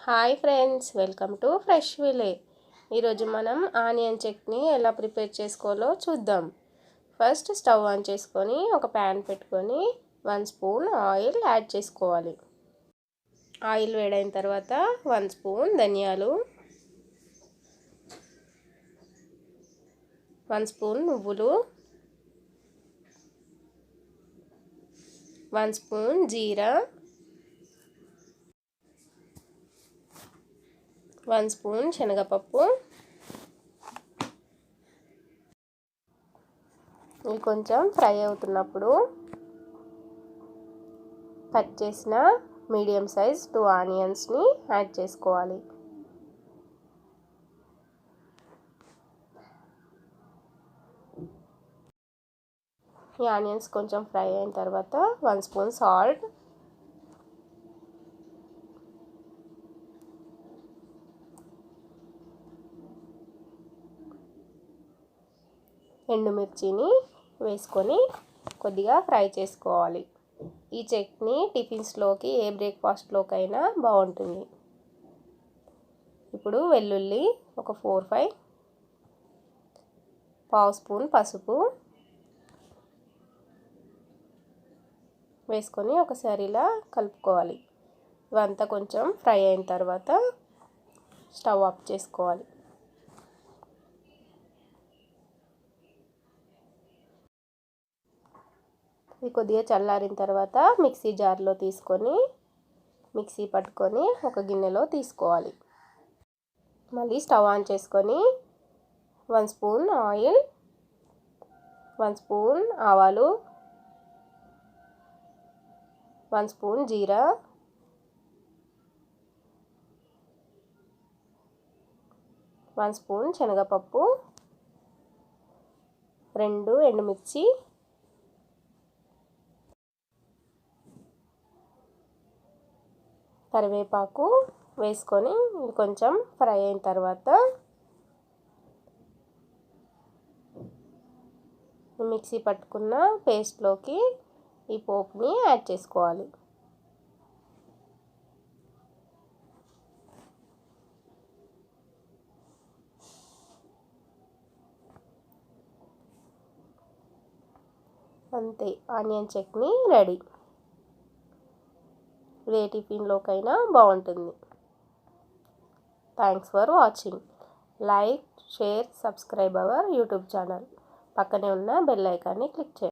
Hi friends, welcome to fresh Wiley. ఈరోజు మనం onion chutney ఎలా ప్రిపేర్ చేసుకోవాలో చూద్దాం. ఫస్ట్ స్టవ్ ఆన్ చేసుకొని ఒక ప్యాన్ పెట్టుకొని 1 స్పూన్ ఆయిల్ యాడ్ చేసుకోవాలి. ఆయిల్ వేడైన తర్వాత 1 స్పూన్ ధనియాలు, 1 స్పూన్ నువ్వులు, 1 స్పూన్ జీరా, 1 స్పూన్ శనగపప్పు, ఇవి కొంచెం ఫ్రై అవుతున్నప్పుడు కట్ చేసిన మీడియం సైజ్ 2 ఆనియన్స్ని యాడ్ చేసుకోవాలి. ఈ ఆనియన్స్ కొంచెం ఫ్రై అయిన తర్వాత 1 స్పూన్ సాల్ట్, ఎండుమిర్చిని వేసుకొని కొద్దిగా ఫ్రై చేసుకోవాలి. ఈ చట్నీ టిఫిన్స్లోకి ఏ బ్రేక్ఫాస్ట్లోకైనా బాగుంటుంది. ఇప్పుడు వెల్లుల్లి ఒక 4-5, పావు స్పూన్ పసుపు వేసుకొని ఒకసారి ఇలా కలుపుకోవాలి. ఇవంతా కొంచెం ఫ్రై అయిన తర్వాత స్టవ్ ఆఫ్ చేసుకోవాలి. ఇది కొద్దిగా చల్లారిన తర్వాత మిక్సీ జార్లో తీసుకొని మిక్సీ పట్టుకొని ఒక గిన్నెలో తీసుకోవాలి. మళ్ళీ స్టవ్ ఆన్ చేసుకొని 1 స్పూన్ ఆయిల్, 1 స్పూన్ ఆవాలు, 1 స్పూన్ జీరా, 1 స్పూన్ శనగపప్పు, 2 ఎండుమిర్చి, కరివేపాకు వేసుకొని కొంచెం ఫ్రై అయిన తర్వాత మిక్సీ పట్టుకున్న పేస్ట్లోకి ఈ పోపుని యాడ్ చేసుకోవాలి. అంతే, ఆనియన్ చట్నీ రెడీ. ఏ టిఫిన్లోకైనా బాగుంటుంది. Thanks for watching. Like, share, subscribe our YouTube channel. పక్కనే ఉన్న బెల్ ఐకాన్ని క్లిక్ చేయండి.